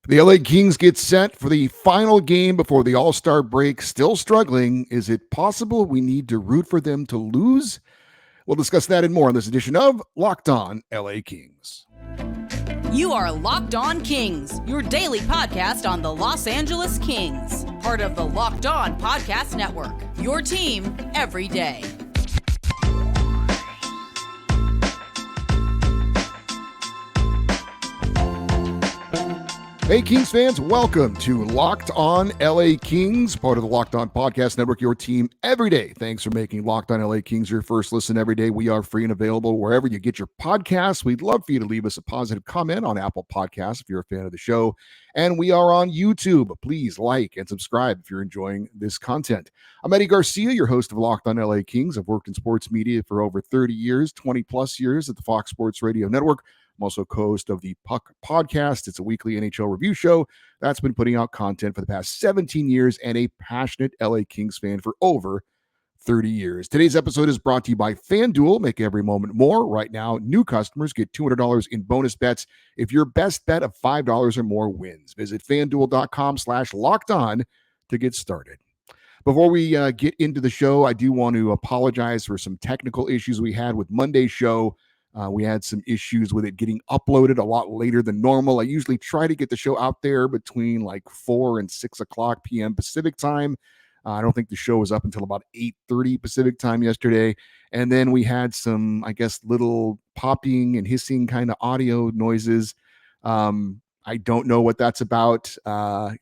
The LA Kings get set for the final game before the All-Star break. Still struggling. Is it possible we need to root for them to lose? We'll discuss that and more in this edition of Locked On LA Kings. You are Locked On Kings, your daily podcast on the Los Angeles Kings, part of the Locked On Podcast Network, your team every day. Hey, Kings fans, welcome to Locked On LA Kings, part of the Locked On Podcast Network, your team every day. Thanks for making Locked On LA Kings your first listen every day. We are free and available wherever you get your podcasts. We'd love for you to leave us a positive comment on Apple Podcasts if you're a fan of the show. And we are on YouTube. Please like and subscribe if you're enjoying this content. I'm Eddie Garcia, your host of Locked On LA Kings. I've worked in sports media for over 30 years, 20 plus years at the Fox Sports Radio Network. I'm also co-host of the Puck Podcast. It's a weekly NHL review show that's been putting out content for the past 17 years and a passionate LA Kings fan for over 30 years. Today's episode is brought to you by FanDuel. Make every moment more. Right now, new customers get $200 in bonus bets if your best bet of $5 or more wins. Visit FanDuel.com/lockedon to get started. Before we get into the show, I do want to apologize for some technical issues we had with Monday's show. We had some issues with it getting uploaded a lot later than normal. I usually try to get the show out there between like 4 and 6 o'clock p.m. Pacific time. I don't think the show was up until about 8:30 Pacific time yesterday. And then we had some, I guess, little popping and hissing kind of audio noises. I don't know what that's about.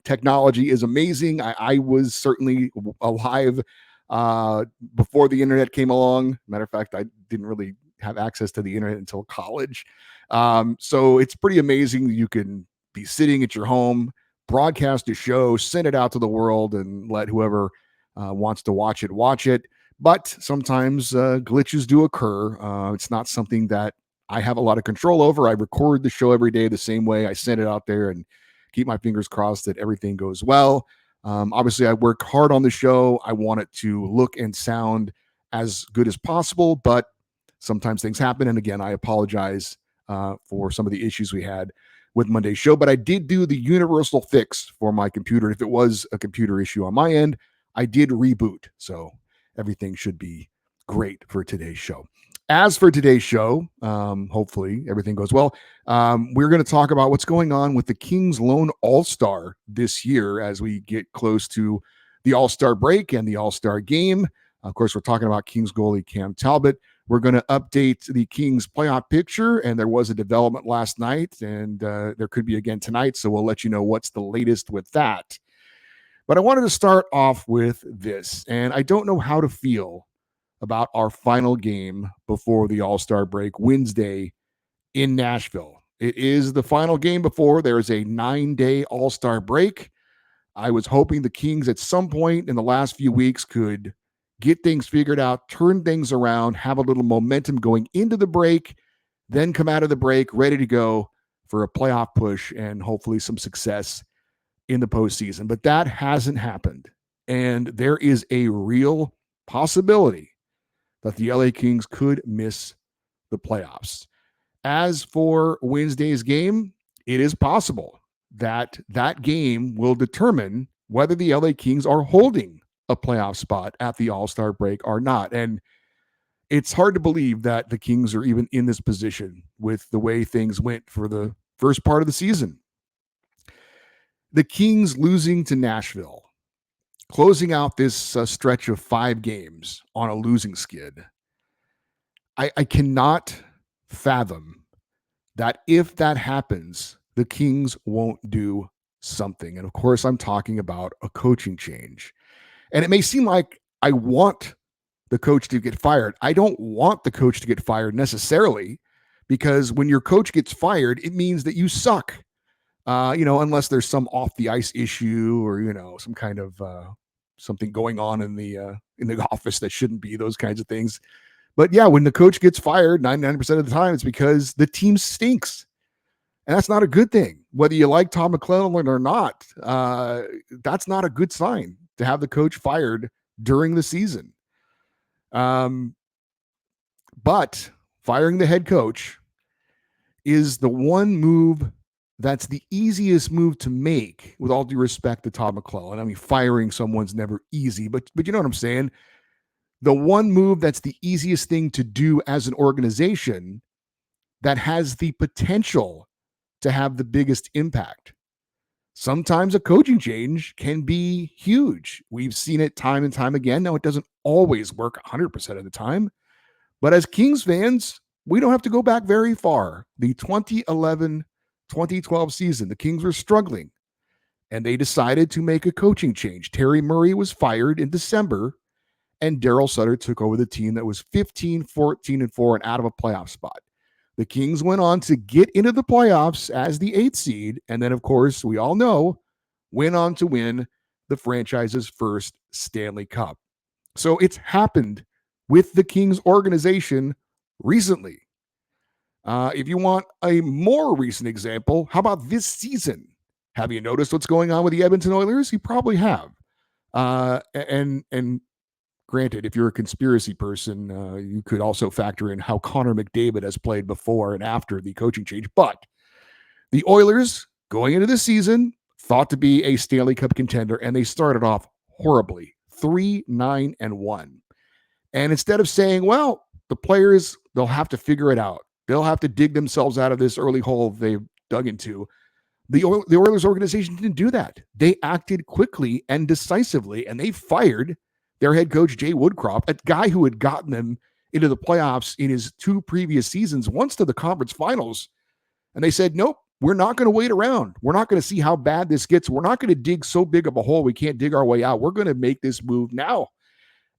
Technology is amazing. I was certainly alive before the internet came along. Matter of fact, I didn't really have access to the internet until college. So it's pretty amazing. You can be sitting at your home, broadcast a show, send it out to the world, and let whoever wants to watch it. But sometimes glitches do occur. It's not something that I have a lot of control over. I record the show every day the same way. I send it out there and keep my fingers crossed that everything goes well. Obviously, I work hard on the show. I want it to look and sound as good as possible, but sometimes things happen. And again, I apologize for some of the issues we had with Monday's show, but I did do the universal fix for my computer. If it was a computer issue on my end, I did reboot. So everything should be great for today's show. As for today's show, hopefully everything goes well. We're going to talk about what's going on with the Kings lone All-Star this year as we get close to the All-Star break and the All-Star game. Of course, we're talking about Kings goalie Cam Talbot. We're going to update the Kings playoff picture, and there was a development last night, and there could be again tonight, so we'll let you know what's the latest with that. But I wanted to start off with this, and I don't know how to feel about our final game before the All-Star break, Wednesday in Nashville. It is the final game before there is a 9-day All-Star break. I was hoping the Kings at some point in the last few weeks could get things figured out, turn things around, have a little momentum going into the break, then come out of the break ready to go for a playoff push and hopefully some success in the postseason. But that hasn't happened. And there is a real possibility that the LA Kings could miss the playoffs. As for Wednesday's game, it is possible that that game will determine whether the LA Kings are holding a playoff spot at the All-Star break or not. And it's hard to believe that the Kings are even in this position with the way things went for the first part of the season. The Kings losing to Nashville, closing out this stretch of 5 games on a losing skid. I cannot fathom that if that happens, the Kings won't do something. And of course, I'm talking about a coaching change. And it may seem like I want the coach to get fired. I don't want the coach to get fired necessarily, because when your coach gets fired, it means that you suck. Unless there's some off the ice issue or, some kind of something going on in the office that shouldn't be, those kinds of things. But yeah, when the coach gets fired, 99% of the time, it's because the team stinks. And that's not a good thing. Whether you like Tom McClellan or not, that's not a good sign to have the coach fired during the season. But firing the head coach is the one move that's the easiest move to make, with all due respect to Todd McClellan. I mean, firing someone's never easy, but you know what I'm saying? The one move that's the easiest thing to do as an organization that has the potential to have the biggest impact. Sometimes a coaching change can be huge. We've seen it time and time again. Now, it doesn't always work 100% of the time, but as Kings fans, we don't have to go back very far. The 2011-2012 season, the Kings were struggling, and they decided to make a coaching change. Terry Murray was fired in December, and Daryl Sutter took over the team that was 15-14-4 and out of a playoff spot. The Kings went on to get into the playoffs as the 8th seed, and then, of course, we all know, went on to win the franchise's first Stanley Cup. So it's happened with the Kings organization recently. If you want a more recent example, how about this season? Have you noticed what's going on with the Edmonton Oilers? You probably have. And granted, if you're a conspiracy person, you could also factor in how Connor McDavid has played before and after the coaching change. But the Oilers, going into the season, thought to be a Stanley Cup contender, and they started off horribly, 3-9-1. And instead of saying, well, the players, they'll have to figure it out, they'll have to dig themselves out of this early hole they've dug into, the Oilers organization didn't do that. They acted quickly and decisively, and they fired their head coach, Jay Woodcroft, a guy who had gotten them into the playoffs in his 2 previous seasons, once to the conference finals. And they said, nope, we're not going to wait around. We're not going to see how bad this gets. We're not going to dig so big of a hole we can't dig our way out. We're going to make this move now.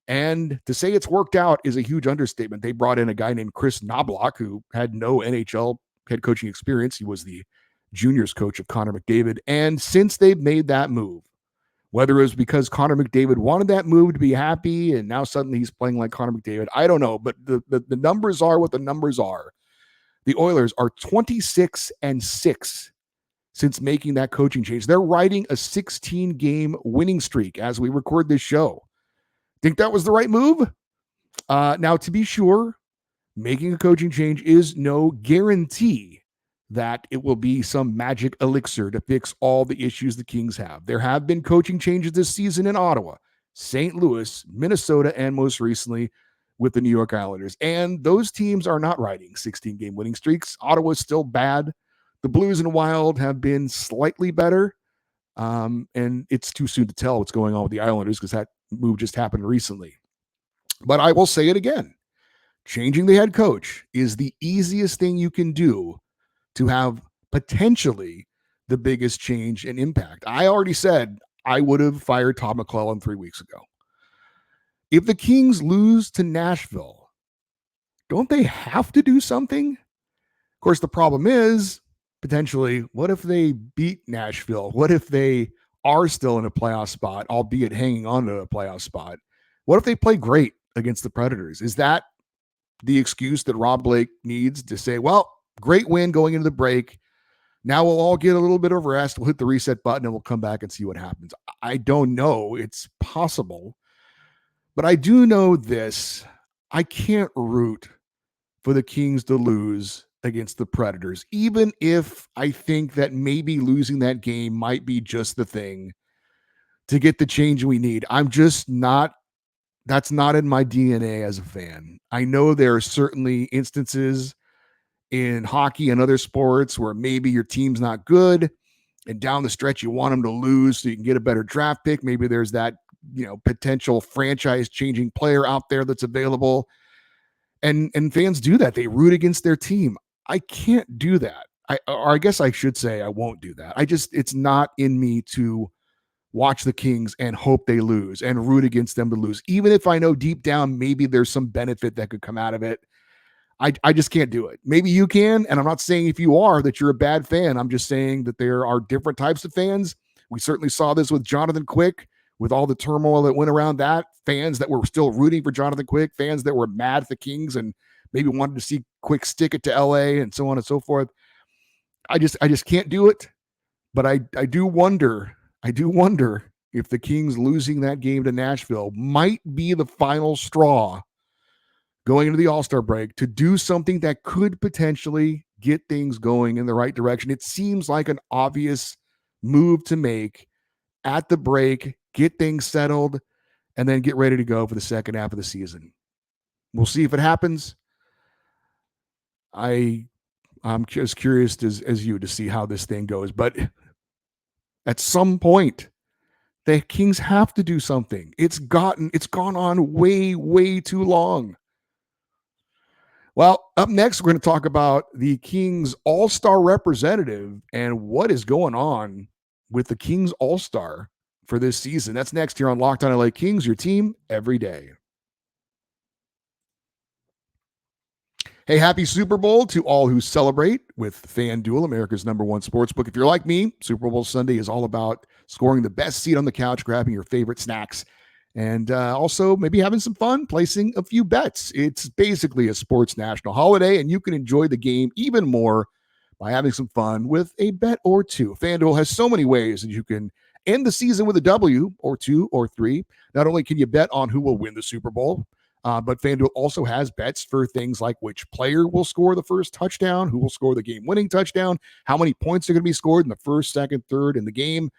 And to say it's worked out is a huge understatement. They brought in a guy named Chris Knobloch, who had no NHL head coaching experience. He was the juniors coach of Connor McDavid. And since they've made that move, whether it was because Connor McDavid wanted that move to be happy and now suddenly he's playing like Connor McDavid, I don't know. But the numbers are what the numbers are. The Oilers are 26-6 since making that coaching change. They're riding a 16-game winning streak as we record this show. Think that was the right move? Now, to be sure, making a coaching change is no guarantee that it will be some magic elixir to fix all the issues the Kings have. There have been coaching changes this season in Ottawa, St. Louis, Minnesota, and most recently with the New York Islanders. And those teams are not riding 16-game winning streaks. Ottawa's still bad. The Blues and Wild have been slightly better. And it's too soon to tell what's going on with the Islanders because that move just happened recently. But I will say it again. Changing the head coach is the easiest thing you can do to have potentially the biggest change and impact. I already said I would have fired Todd McClellan 3 weeks ago. If the Kings lose to Nashville, don't they have to do something? Of course, the problem is, potentially, what if they beat Nashville? What if they are still in a playoff spot, albeit hanging on to a playoff spot? What if they play great against the Predators? Is that the excuse that Rob Blake needs to say, well, great win going into the break, now we'll all get a little bit of rest, we'll hit the reset button, and we'll come back and see what happens? I don't know. It's possible. But I do know this. I can't root for the Kings to lose against the Predators, even if I think that maybe losing that game might be just the thing to get the change we need. I'm just not, that's not in my DNA as a fan. I know there are certainly instances in hockey and other sports where maybe your team's not good and down the stretch you want them to lose so you can get a better draft pick. Maybe there's that, potential franchise changing player out there that's available. And fans do that. They root against their team. I can't do that. I guess I should say I won't do that. It's not in me to watch the Kings and hope they lose and root against them to lose. Even if I know deep down, maybe there's some benefit that could come out of it. I just can't do it. Maybe you can. And I'm not saying if you are that you're a bad fan. I'm just saying that there are different types of fans. We certainly saw this with Jonathan Quick, with all the turmoil that went around that. Fans that were still rooting for Jonathan Quick, fans that were mad at the Kings and maybe wanted to see Quick stick it to LA and so on and so forth. I just can't do it. But I do wonder if the Kings losing that game to Nashville might be the final straw going into the All-Star break to do something that could potentially get things going in the right direction. It seems like an obvious move to make at the break, get things settled, and then get ready to go for the second half of the season. We'll see if it happens. I'm just curious as you to see how this thing goes. But at some point, the Kings have to do something. It's gone on way, way too long. Well, up next, we're going to talk about the Kings All-Star representative and what is going on with the Kings All-Star for this season. That's next here on Locked On LA Kings, your team every day. Hey, happy Super Bowl to all who celebrate with FanDuel, America's #1 sportsbook. If you're like me, Super Bowl Sunday is all about scoring the best seat on the couch, grabbing your favorite snacks, and also maybe having some fun placing a few bets. It's basically a sports national holiday, and you can enjoy the game even more by having some fun with a bet or two. FanDuel has so many ways that you can end the season with a W or two or three. Not only can you bet on who will win the Super Bowl, but FanDuel also has bets for things like which player will score the first touchdown, who will score the game-winning touchdown, how many points are going to be scored in the first, second, third in the game,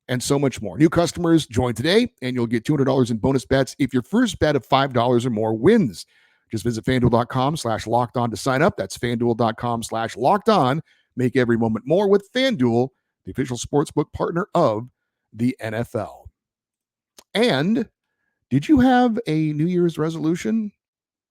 and so much more. New customers join today, and you'll get $200 in bonus bets if your first bet of $5 or more wins. Just visit FanDuel.com/lockedon to sign up. That's FanDuel.com/lockedon. Make every moment more with FanDuel, the official sportsbook partner of the NFL. And did you have a New Year's resolution?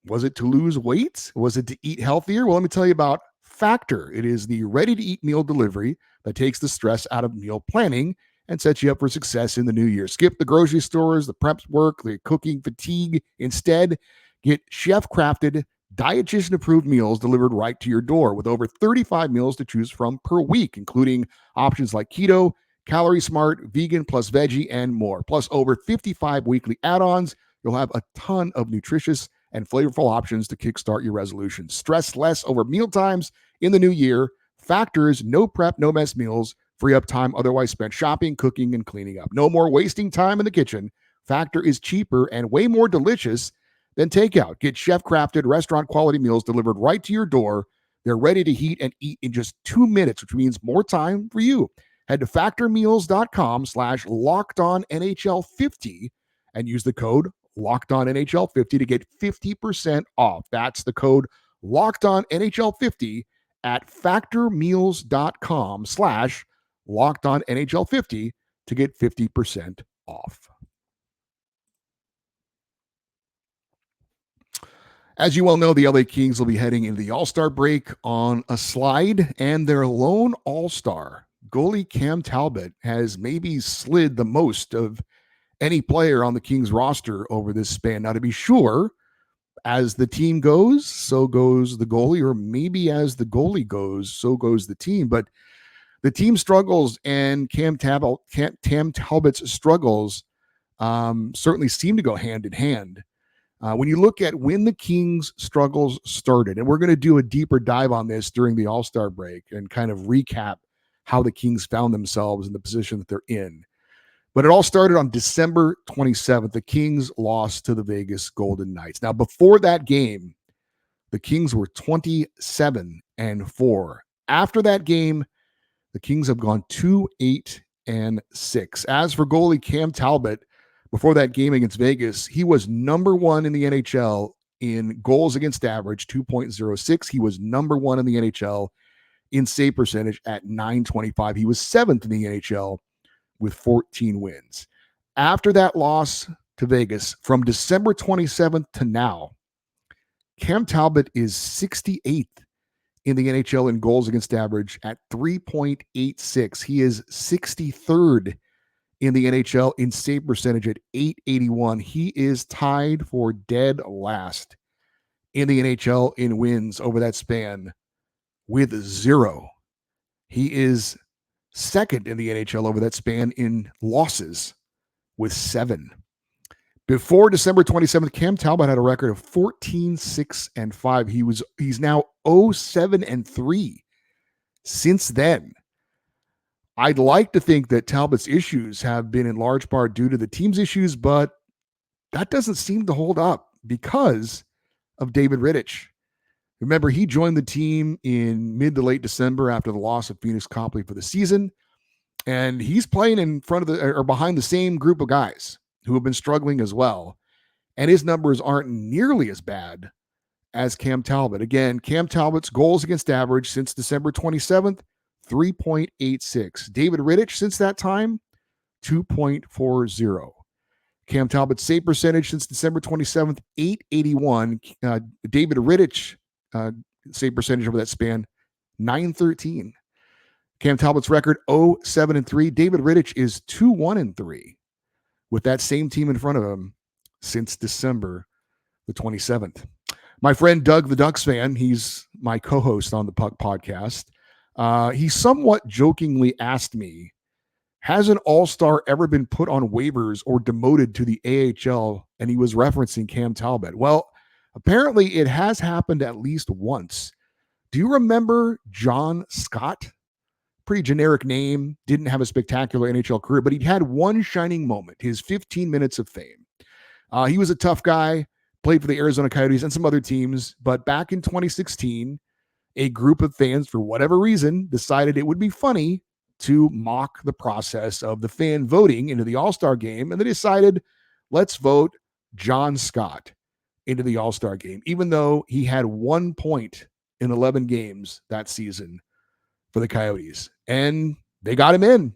Was it to lose weight? Was it to eat healthier? Well, let me tell you about Factor. It is the ready-to-eat meal delivery that takes the stress out of meal planning and sets you up for success in the new year. Skip the grocery stores, the prep work, the cooking fatigue. Instead, get chef-crafted, dietitian-approved meals delivered right to your door with over 35 meals to choose from per week, including options like keto, Calorie Smart, vegan plus veggie, and more. Plus over 55 weekly add-ons. You'll have a ton of nutritious and flavorful options to kickstart your resolutions. Stress less over meal times in the new year. Factors, no prep, no mess meals. Free up time otherwise spent shopping, cooking, and cleaning up. No more wasting time in the kitchen. Factor is cheaper and way more delicious than takeout. Get chef-crafted, restaurant-quality meals delivered right to your door. They're ready to heat and eat in just 2 minutes, which means more time for you. Head to factormeals.com/lockedonnhl50 and use the code LockedOnNHL50 to get 50% off. That's the code LockedOnNHL50 at factormeals.com/LockedOnNHL50 to get 50% off. As you well know, the LA Kings will be heading into the All-Star break on a slide, and their lone All-Star, goalie Cam Talbot, has maybe slid the most of any player on the Kings roster over this span. Now, to be sure, as the team goes, so goes the goalie, or maybe as the goalie goes, so goes the team. But the team struggles, and Cam Talbot's struggles certainly seem to go hand in hand. When you look at when the Kings' struggles started, and we're going to do a deeper dive on this during the All-Star break and kind of recap how the Kings found themselves in the position that they're in. But it all started on December 27th. The Kings lost to the Vegas Golden Knights. Now, before that game, the Kings were 27-4. After that game, the Kings have gone 2-8-6. As for goalie Cam Talbot, before that game against Vegas, he was number one in the NHL in goals against average, 2.06. He was number one in the NHL in save percentage at .925. He was seventh in the NHL with 14 wins. After that loss to Vegas, from December 27th to now, Cam Talbot is 68th in the NHL in goals against average at 3.86. He is 63rd in the NHL in save percentage at .881. He is tied for dead last in the NHL in wins over that span with 0. He is second in the NHL over that span in losses with 7. Before December 27th, Cam Talbot had a record of 14-6-5. He's now 0-7-3 since then. I'd like to think that Talbot's issues have been in large part due to the team's issues, but that doesn't seem to hold up because of David Rittich. Remember, he joined the team in mid to late December after the loss of Phoenix Copley for the season. And he's playing in front of or behind the same group of guys who have been struggling as well. And his numbers aren't nearly as bad as Cam Talbot. Again, Cam Talbot's goals against average since December 27th, 3.86. David Rittich since that time, 2.40. Cam Talbot's save percentage since December 27th, 881. David Rittich save percentage over that span, 913. Cam Talbot's record, 0-7-3. David Rittich is 2-1-3 with that same team in front of him since December the 27th. My friend Doug, the Ducks fan, he's my co-host on the Puck podcast. He somewhat jokingly asked me, has an all-star ever been put on waivers or demoted to the AHL? And he was referencing Cam Talbot. Well, apparently it has happened at least once. Do you remember John Scott? Pretty generic name, didn't have a spectacular NHL career, but he had one shining moment, his 15 minutes of fame. He was a tough guy, played for the Arizona Coyotes and some other teams, but back in 2016, a group of fans, for whatever reason, decided it would be funny to mock the process of the fan voting into the All-Star game, and they decided, let's vote John Scott into the All-Star game, even though he had 1 point in 11 games that season for the Coyotes, and they got him in.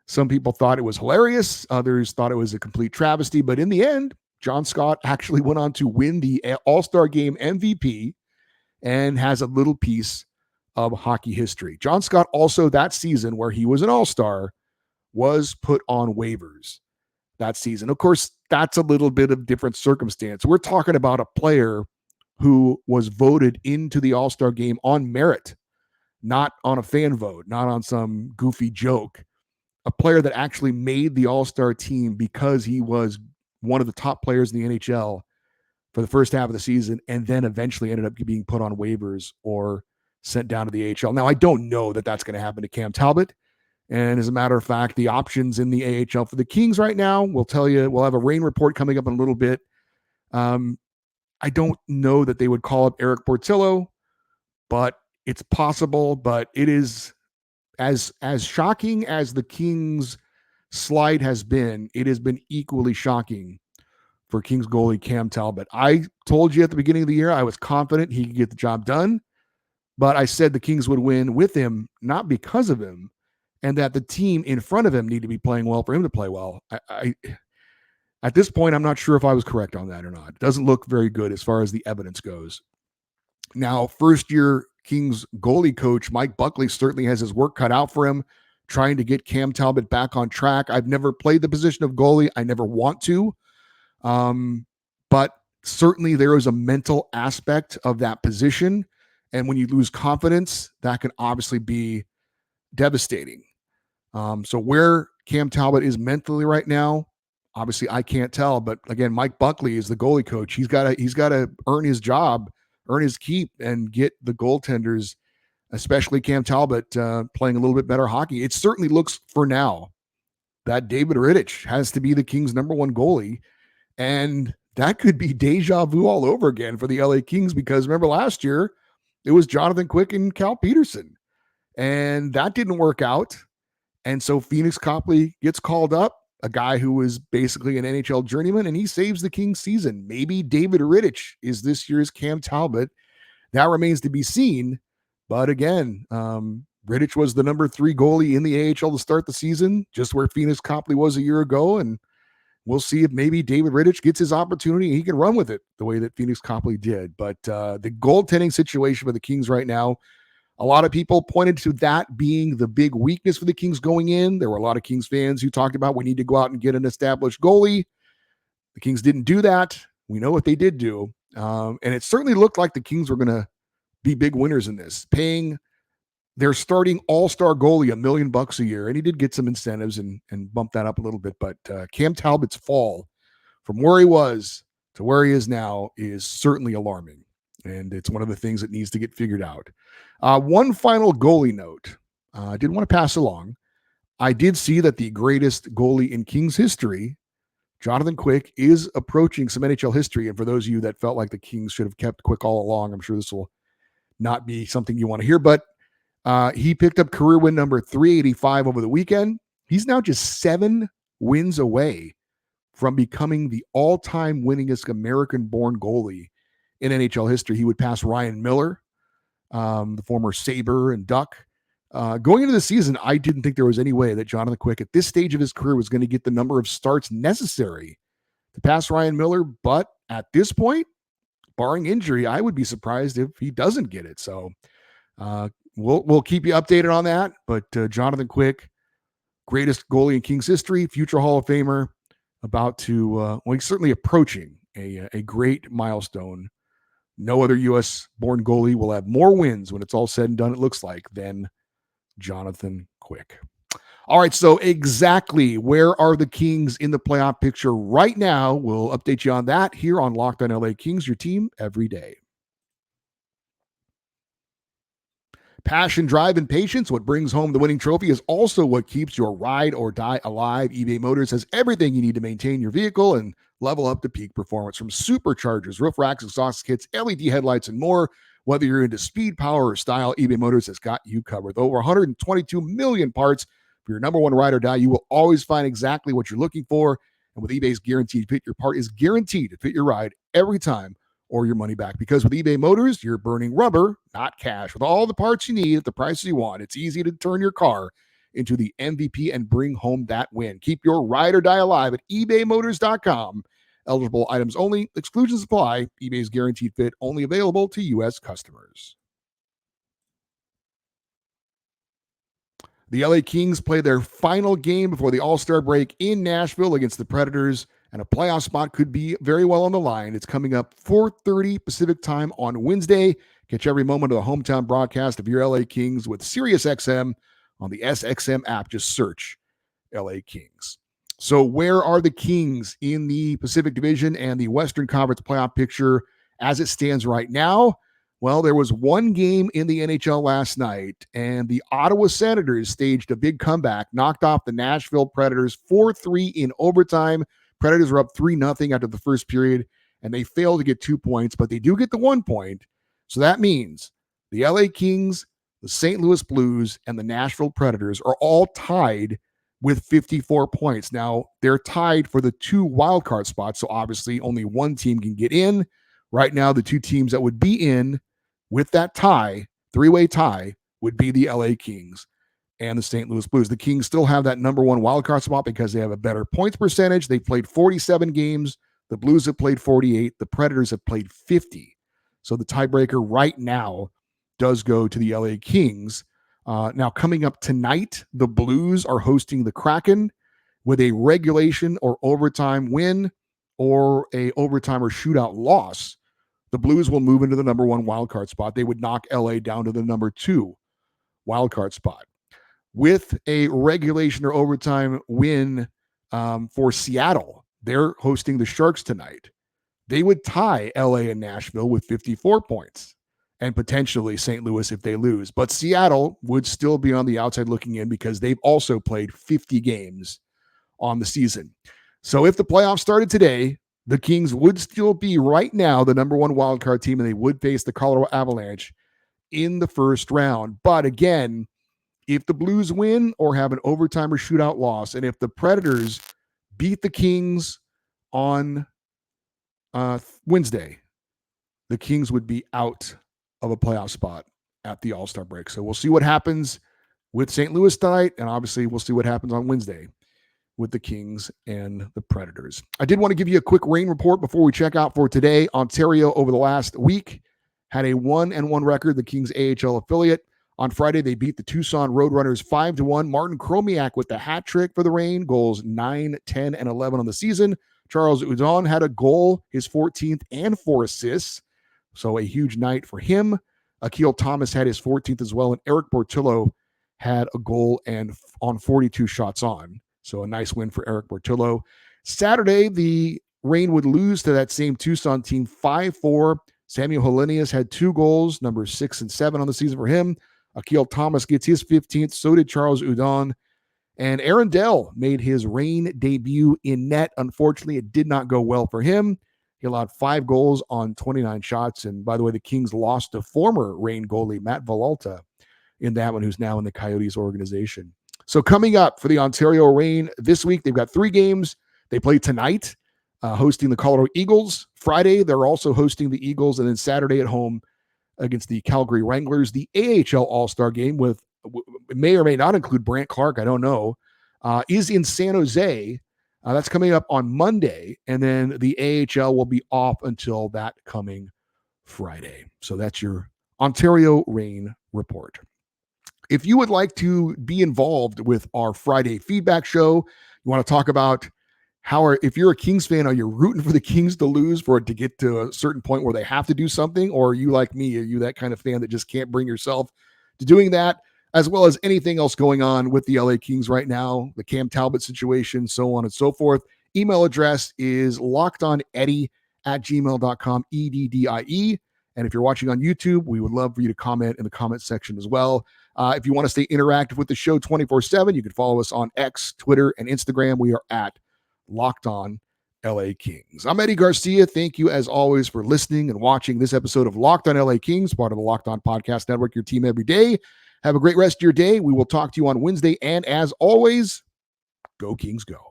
Some people thought it was hilarious. Others thought it was a complete travesty, but in the end, John Scott actually went on to win the All-Star Game MVP and has a little piece of hockey history. John Scott also that season where he was an all-star was put on waivers that season. Of course, that's a little bit of different circumstance. We're talking about a player who was voted into the All-Star game on merit, not on a fan vote, not on some goofy joke. A player that actually made the All-Star team because he was one of the top players in the NHL for the first half of the season, and then eventually ended up being put on waivers or sent down to the AHL. Now, I don't know that that's going to happen to Cam Talbot. And as a matter of fact, the options in the AHL for the Kings right now, we'll tell you, we'll have a rain report coming up in a little bit. I don't know that they would call up Eric Portillo, but it's possible. But it is as shocking as the Kings slide has been, it has been equally shocking for Kings goalie Cam Talbot. I told you at the beginning of the year I was confident he could get the job done, but I said the Kings would win with him, not because of him, and that the team in front of him need to be playing well for him to play well. I at this point, I'm not sure if I was correct on that or not. It doesn't look very good as far as the evidence goes. Now, first-year Kings goalie coach Mike Buckley certainly has his work cut out for him, trying to get Cam Talbot back on track. I've never played the position of goalie. I never want to. But certainly there is a mental aspect of that position. And when you lose confidence, that can obviously be devastating. So where Cam Talbot is mentally right now, obviously I can't tell. But again, Mike Buckley is the goalie coach. He's got to earn his job, earn his keep, and get the goaltenders, especially Cam Talbot, playing a little bit better hockey. It certainly looks for now that David Rittich has to be the Kings' number one goalie. And that could be deja vu all over again for the LA Kings, because remember last year, it was Jonathan Quick and Cal Peterson. And that didn't work out. And so Phoenix Copley gets called up, a guy who was basically an NHL journeyman, and he saves the Kings season. Maybe David Rittich is this year's Cam Talbot. That remains to be seen. But again, Rittich was the number 3 goalie in the AHL to start the season, just where Phoenix Copley was a year ago. And we'll see if maybe David Rittich gets his opportunity and he can run with it the way that Phoenix Copley did. But the goaltending situation for the Kings right now, a lot of people pointed to that being the big weakness for the Kings going in. There were a lot of Kings fans who talked about we need to go out and get an established goalie. The Kings didn't do that. We know what they did do. And it certainly looked like the Kings were going to be big winners in this, paying their starting all-star goalie $1 million a year. And he did get some incentives and bump that up a little bit. But Cam Talbot's fall from where he was to where he is now is certainly alarming. And it's one of the things that needs to get figured out. One final goalie note. I didn't want to pass along. I did see that the greatest goalie in Kings history, Jonathan Quick, is approaching some NHL history. And for those of you that felt like the Kings should have kept Quick all along, I'm sure this will not be something you want to hear. But he picked up career win number 385 over the weekend. He's now just 7 wins away from becoming the all-time winningest American-born goalie in NHL history. He would pass Ryan Miller, the former Sabre and Duck. Going into the season, I didn't think there was any way that Jonathan Quick at this stage of his career was going to get the number of starts necessary to pass Ryan Miller. But at this point, barring injury, I would be surprised if he doesn't get it. So we'll keep you updated on that. But Jonathan Quick, greatest goalie in Kings history, future Hall of Famer, about to, he's certainly approaching a great milestone. No other U.S.-born goalie will have more wins when it's all said and done, it looks like, than Jonathan Quick. All right, so exactly where are the Kings in the playoff picture right now? We'll update you on that here on Locked On LA Kings, your team every day. Passion, drive, and patience, what brings home the winning trophy, is also what keeps your ride or die alive. eBay Motors has everything you need to maintain your vehicle and level up to peak performance, from superchargers, roof racks, exhaust kits, LED headlights, and more. Whether you're into speed, power, or style, eBay Motors has got you covered. With over 122 million parts for your number one ride or die, you will always find exactly what you're looking for. And with eBay's guaranteed fit, your part is guaranteed to fit your ride every time, or your money back. Because with eBay Motors, you're burning rubber, not cash. With all the parts you need at the prices you want, it's easy to turn your car into the MVP and bring home that win. Keep your ride or die alive at ebaymotors.com. Eligible items only. Exclusions apply. eBay's guaranteed fit only available to U.S. customers. The LA Kings play their final game before the All-Star break in Nashville against the Predators, and a playoff spot could be very well on the line. It's coming up 4:30 Pacific time on Wednesday. Catch every moment of the hometown broadcast of your LA Kings with SiriusXM on the SXM app. Just search LA Kings. So where are the Kings in the Pacific Division and the Western Conference playoff picture as it stands right now? Well, there was one game in the NHL last night, and the Ottawa Senators staged a big comeback, knocked off the Nashville Predators 4-3 in overtime. Predators were up 3-0 after the first period, and they failed to get 2 points, but they do get the 1 point. So that means the LA Kings, the St. Louis Blues, and the Nashville Predators are all tied with 54 points. Now, they're tied for the 2 wildcard spots, so obviously only one team can get in. Right now, the 2 teams that would be in with that tie, 3-way tie, would be the LA Kings and the St. Louis Blues. The Kings still have that number 1 wildcard spot because they have a better points percentage. They've played 47 games. The Blues have played 48. The Predators have played 50. So the tiebreaker right now does go to the LA Kings. Now, coming up tonight, the Blues are hosting the Kraken. With a regulation or overtime win or a overtime or shootout loss, the Blues will move into the number 1 wildcard spot. They would knock LA down to the number 2 wildcard spot. With a regulation or overtime win for Seattle, they're hosting the Sharks tonight. They would tie LA and Nashville with 54 points, and potentially St. Louis if they lose. But Seattle would still be on the outside looking in because they've also played 50 games on the season. So if the playoffs started today, the Kings would still be right now the number 1 wildcard team, and they would face the Colorado Avalanche in the first round. But again, if the Blues win or have an overtime or shootout loss, and if the Predators beat the Kings on Wednesday, the Kings would be out of a playoff spot at the All-Star break. So we'll see what happens with St. Louis tonight, and obviously we'll see what happens on Wednesday with the Kings and the Predators. I did want to give you a quick rain report before we check out for today. Ontario over the last week had a 1-1 record, the Kings AHL affiliate. On Friday, they beat the Tucson Roadrunners 5-1. Martin Chromiak with the hat trick for the Reign, goals 9, 10, and 11 on the season. Charles Udon had a goal, his 14th, and 4 assists. So a huge night for him. Akil Thomas had his 14th as well, and Eric Portillo had a goal and on 42 shots on. So a nice win for Eric Portillo. Saturday, the Reign would lose to that same Tucson team 5-4. Samuel Helenius had 2 goals, number 6 and 7 on the season for him. Akil Thomas gets his 15th. So did Charles Udon. And Aaron Dell made his Reign debut in net. Unfortunately, it did not go well for him. He allowed 5 goals on 29 shots. And by the way, the Kings lost to former Reign goalie Matt Villalta in that one, who's now in the Coyotes organization. So coming up for the Ontario Reign this week, they've got 3 games. They play tonight, hosting the Colorado Eagles. Friday, they're also hosting the Eagles. And then Saturday at home against the Calgary Wranglers. The AHL All-Star game with may or may not include Brant Clark, I don't know, is in San Jose. That's coming up on Monday. And then the AHL will be off until that coming Friday. So that's your Ontario Reign report. If you would like to be involved with our Friday feedback show, you want to talk about if you're a Kings fan, are you rooting for the Kings to lose for it to get to a certain point where they have to do something? Or are you like me? Are you that kind of fan that just can't bring yourself to doing that? As well as anything else going on with the LA Kings right now, the Cam Talbot situation, so on and so forth. Email address is lockedoneddie@gmail.com, EDDIE. And if you're watching on YouTube, we would love for you to comment in the comment section as well. If you want to stay interactive with the show 24/7, you can follow us on X, Twitter, and Instagram. We are at Locked On LA Kings. I'm Eddie Garcia. Thank you, as always, for listening and watching this episode of Locked On LA Kings, part of the Locked On Podcast Network, your team every day. Have a great rest of your day. We will talk to you on Wednesday. And as always, go Kings, go.